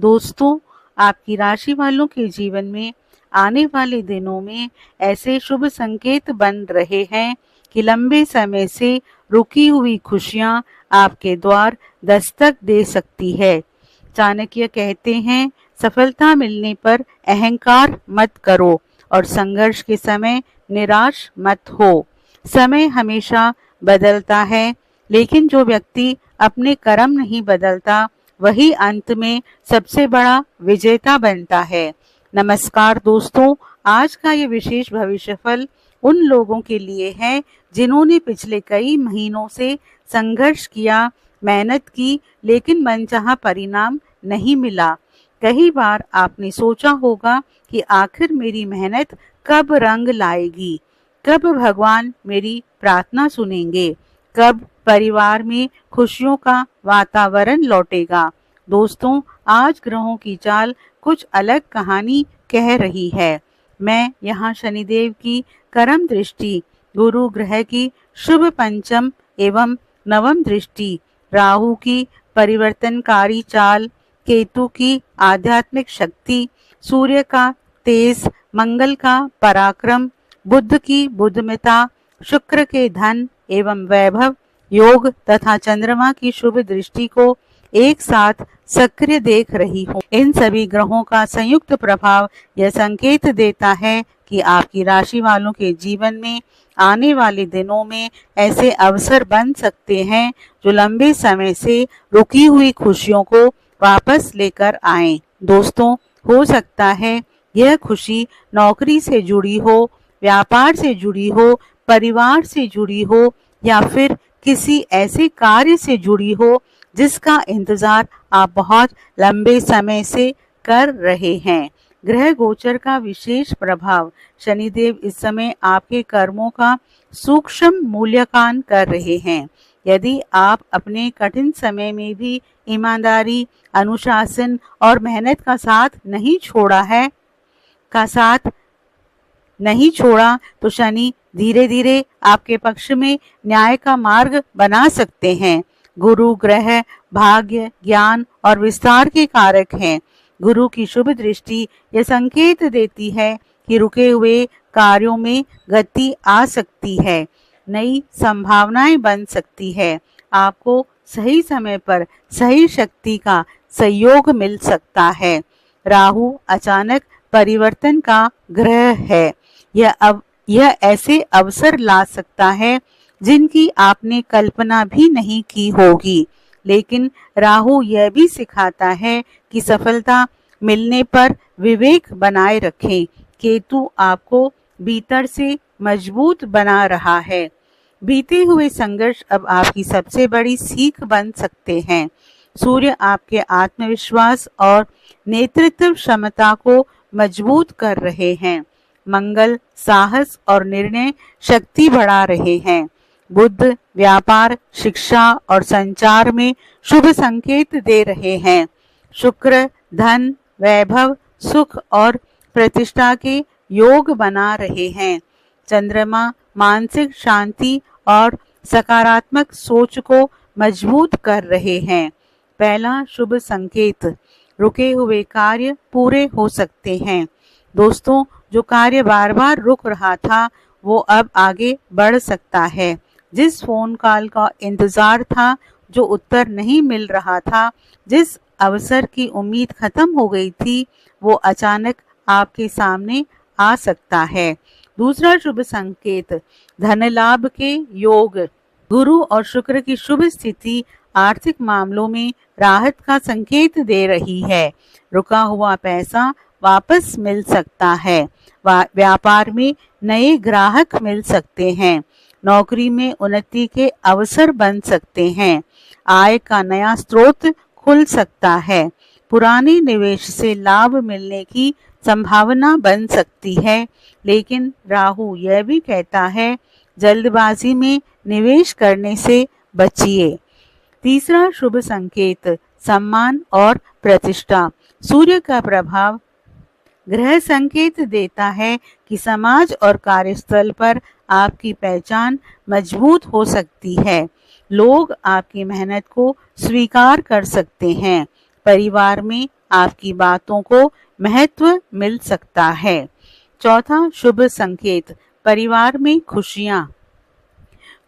दोस्तों, आपकी राशि वालों के जीवन में आने वाले दिनों में ऐसे शुभ संकेत बन रहे हैं कि लंबे समय से रुकी हुई खुशियां आपके द्वार दस्तक दे सकती है। चाणक्य कहते हैं, सफलता मिलने पर अहंकार मत करो और संघर्ष के समय निराश मत हो। समय हमेशा बदलता है, लेकिन जो व्यक्ति अपने कर्म नहीं बदलता वही अंत में सबसे बड़ा विजेता बनता है। नमस्कार दोस्तों, आज का ये विशेष भविष्यफल उन लोगों के लिए है जिन्होंने पिछले कई महीनों से संघर्ष किया, मेहनत की, लेकिन मनचाहा परिणाम नहीं मिला। कई बार आपने सोचा होगा कि आखिर मेरी मेहनत कब रंग लाएगी, कब भगवान मेरी प्रार्थना सुनेंगे, कब परिवार में खुशियों का वातावरण लौटेगा। दोस्तों, आज ग्रहों की चाल कुछ अलग कहानी कह रही है। मैं यहाँ शनिदेव की कर्म दृष्टि, गुरु ग्रह की शुभ पंचम एवं नवम दृष्टि, राहु की परिवर्तनकारी चाल, केतु की आध्यात्मिक शक्ति, सूर्य का तेज, मंगल का पराक्रम, बुध की बुद्धिमता, शुक्र के धन एवं वैभव योग तथा चंद्रमा की शुभ दृष्टि को एक साथ सक्रिय देख रही हूँ। इन सभी ग्रहों का संयुक्त प्रभाव यह संकेत देता है कि आपकी राशि वालों के जीवन में आने वाले दिनों में ऐसे अवसर बन सकते हैं जो लंबे समय से रुकी हुई खुशियों को वापस लेकर आए। दोस्तों, हो सकता है यह खुशी नौकरी से जुड़ी हो, व्यापार से जुड़ी हो, परिवार से जुड़ी हो या फिर किसी ऐसे कार्य से जुड़ी हो जिसका इंतजार आप बहुत लंबे समय से कर रहे हैं। ग्रह गोचर का विशेष प्रभाव, शनिदेव इस समय आपके कर्मों का सूक्ष्म मूल्यांकन कर रहे हैं। यदि आप अपने कठिन समय में भी ईमानदारी, अनुशासन और मेहनत का साथ नहीं छोड़ा तो शनि धीरे धीरे आपके पक्ष में न्याय का मार्ग बना सकते हैं। गुरु ग्रह भाग्य, ज्ञान और विस्तार के कारक हैं। गुरु की शुभ दृष्टि यह संकेत देती है कि रुके हुए कार्यों में गति आ सकती है, नई संभावनाएं बन सकती है। आपको सही समय पर सही शक्ति का सहयोग मिल सकता है। राहु अचानक परिवर्तन का ग्रह है। यह ऐसे अवसर ला सकता है जिनकी आपने कल्पना भी नहीं की होगी। लेकिन राहु यह भी सिखाता है कि सफलता मिलने पर विवेक बनाए रखें। केतु आपको भीतर से मजबूत बना रहा है। बीते हुए संघर्ष अब आपकी सबसे बड़ी सीख बन सकते हैं। सूर्य आपके आत्मविश्वास और नेतृत्व क्षमता को मजबूत कर रहे हैं। मंगल साहस और निर्णय शक्ति बढ़ा रहे हैं। बुध व्यापार, शिक्षा और संचार में शुभ संकेत दे रहे हैं। शुक्र धन, वैभव, सुख और प्रतिष्ठा के योग बना रहे हैं। चंद्रमा मानसिक शांति और सकारात्मक सोच को मजबूत कर रहे हैं। पहला शुभ संकेत, रुके हुए कार्य पूरे हो सकते हैं। दोस्तों, जो कार्य बार बार रुक रहा था वो अब आगे बढ़ सकता है। जिस फोन कॉल का इंतजार था, जो उत्तर नहीं मिल रहा था, जिस अवसर की उम्मीद खत्म हो गई थी, वो अचानक आपके सामने आ सकता है। दूसरा शुभ संकेत, धन लाभ के योग। गुरु और शुक्र की शुभ स्थिति आर्थिक मामलों में राहत का संकेत दे रही है। रुका हुआ पैसा वापस मिल सकता है। व्यापार में नए ग्राहक मिल सकते हैं। नौकरी में उन्नति के अवसर बन सकते हैं। आय का नया स्रोत खुल सकता है। पुराने निवेश से लाभ मिलने की संभावना बन सकती है। लेकिन राहु यह भी कहता है, जल्दबाजी में निवेश करने से बचिए। तीसरा शुभ संकेत, सम्मान और प्रतिष्ठा। सूर्य का प्रभाव ग्रह संकेत देता है कि समाज और कार्यस्थल पर आपकी पहचान मजबूत हो सकती है। लोग आपकी मेहनत को स्वीकार कर सकते हैं। परिवार में आपकी बातों को महत्व मिल सकता है। चौथा शुभ संकेत, परिवार में खुशियां।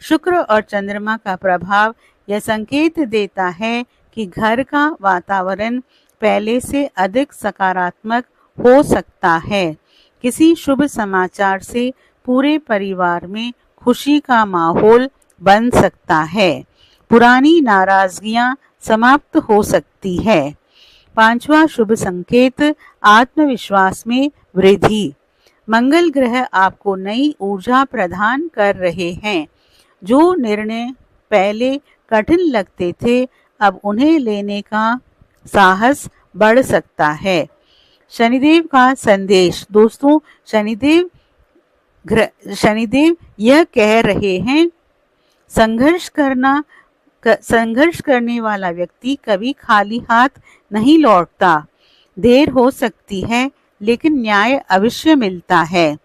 शुक्र और चंद्रमा का प्रभाव यह संकेत देता है कि घर का वातावरण पहले से अधिक सकारात्मक हो सकता है। किसी शुभ समाचार से पूरे परिवार में खुशी का माहौल बन सकता है। पुरानी नाराजगियां समाप्त हो सकती है। पांचवा शुभ संकेत, आत्मविश्वास में वृद्धि। मंगल ग्रह आपको नई ऊर्जा प्रदान कर रहे हैं। जो निर्णय पहले कठिन लगते थे, अब उन्हें लेने का साहस बढ़ सकता है। शनिदेव का संदेश। दोस्तों, शनिदेव यह कह रहे हैं, संघर्ष करने वाला व्यक्ति कभी खाली हाथ नहीं लौटता। देर हो सकती है, लेकिन न्याय अवश्य मिलता है।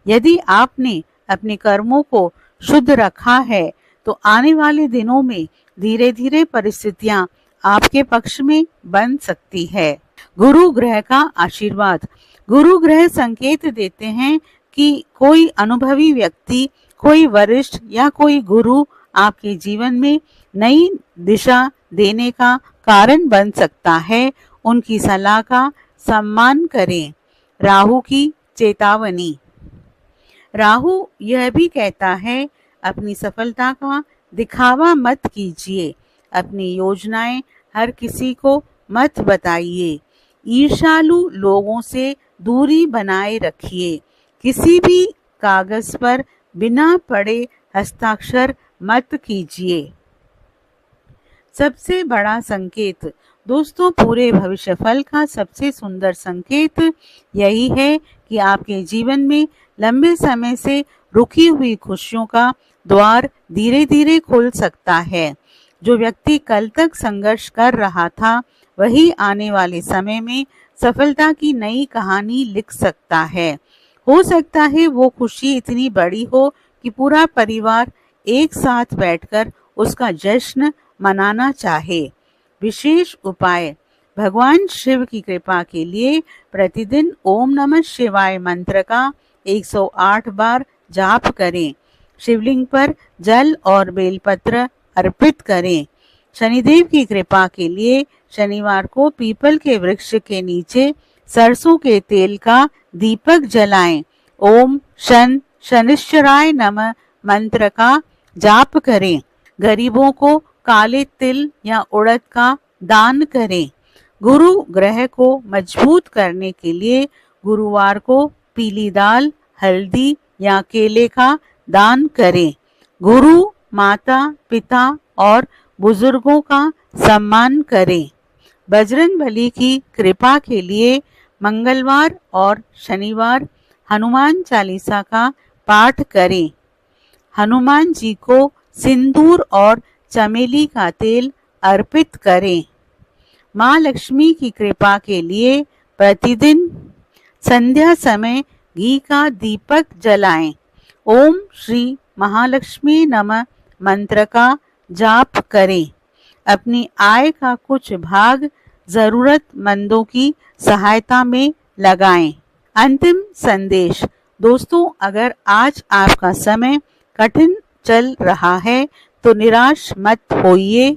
यदि आपने अपने कर्मों को शुद्ध रखा है, तो आने वाले दिनों में धीरे धीरे परिस्थितियां आपके पक्ष में बन सकती है। गुरु ग्रह का आशीर्वाद। गुरु ग्रह संकेत देते हैं कि कोई अनुभवी व्यक्ति, कोई वरिष्ठ या कोई गुरु आपके जीवन में नई दिशा देने का कारण बन सकता है। उनकी सलाह का सम्मान करें। राहु की चेतावनी। राहु यह भी कहता है, अपनी सफलता का दिखावा मत कीजिए। अपनी योजनाएं हर किसी को मत बताइए। ईर्ष्यालु लोगों से दूरी बनाए रखिए। किसी भी कागज पर बिना पढ़े हस्ताक्षर मत कीजिए। सबसे बड़ा संकेत। दोस्तों, पूरे भविष्यफल का सबसे सुंदर संकेत यही है कि आपके जीवन में लंबे समय से रुकी हुई खुशियों का द्वार धीरे धीरे खुल सकता है। जो व्यक्ति कल तक संघर्ष कर रहा था, वही आने वाले समय में सफलता की नई कहानी लिख सकता है। हो सकता है वो खुशी इतनी बड़ी हो कि पूरा परिवार एक साथ बैठकर उसका जश्न मनाना चाहे। विशेष उपाय। भगवान शिव की कृपा के लिए प्रतिदिन ओम नमः शिवाय मंत्र का 108 बार जाप करें। शिवलिंग पर जल और बेलपत्र अर्पित करें। शनिदेव की कृपा के लिए शनिवार को पीपल के वृक्ष के नीचे सरसों के तेल का दीपक जलाएं। ओम शनिश्चराय नमः मंत्र का जाप करें। गरीबों को काले तिल या उड़द का दान करें। गुरु ग्रह को मजबूत करने के लिए गुरुवार को पीली दाल, हल्दी या केले का दान करें। गुरु, माता, पिता और बुजुर्गों का सम्मान करें। बजरंगबली की कृपा के लिए मंगलवार और शनिवार हनुमान चालीसा का पाठ करें। हनुमान जी को सिंदूर और चमेली का तेल अर्पित करें। माँ लक्ष्मी की कृपा के लिए प्रतिदिन संध्या समय घी का दीपक जलाएं। ओम श्री महालक्ष्मी नमः मंत्र का जाप करें। अपनी आय का कुछ भाग जरूरतमंदों की सहायता में लगाएं। अंतिम संदेश। दोस्तों, अगर आज आपका समय कठिन चल रहा है तो निराश मत होइए।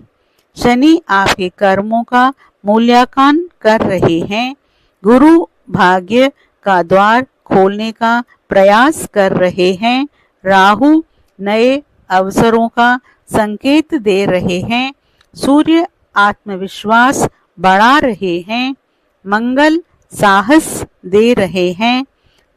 शनि आपके कर्मों का मूल्यांकन कर रहे हैं। गुरु भाग्य का द्वार खोलने का प्रयास कर रहे हैं। राहु नए अवसरों का संकेत दे रहे हैं। सूर्य आत्मविश्वास बढ़ा रहे हैं। मंगल साहस दे रहे हैं।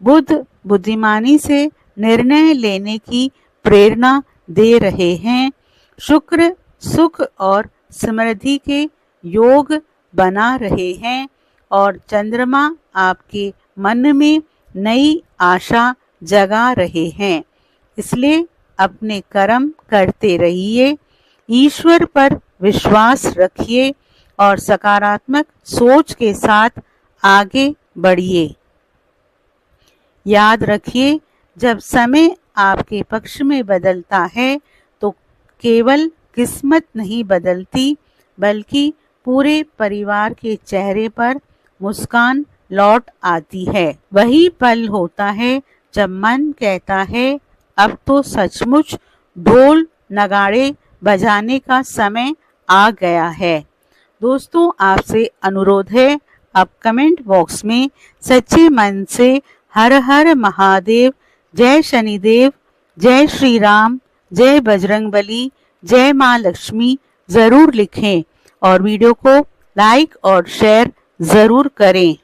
बुध बुद्धिमानी से निर्णय लेने की प्रेरणा दे रहे हैं। शुक्र सुख और समृद्धि के योग बना रहे हैं और चंद्रमा आपके मन में नई आशा जगा रहे हैं। इसलिए अपने कर्म करते रहिए, ईश्वर पर विश्वास रखिए और सकारात्मक सोच के साथ आगे बढ़िए। याद रखिए, जब समय आपके पक्ष में बदलता है तो केवल किस्मत नहीं बदलती, बल्कि पूरे परिवार के चेहरे पर मुस्कान लौट आती है। वही पल होता है जब मन कहता है अब तो सचमुच ढोल नगाड़े बजाने का समय आ गया है। दोस्तों, आपसे अनुरोध है, आप कमेंट बॉक्स में सच्चे मन से हर हर महादेव, जय शनिदेव, जय श्री राम, जय बजरंगबली, जय माँ लक्ष्मी जरूर लिखें और वीडियो को लाइक और शेयर जरूर करें।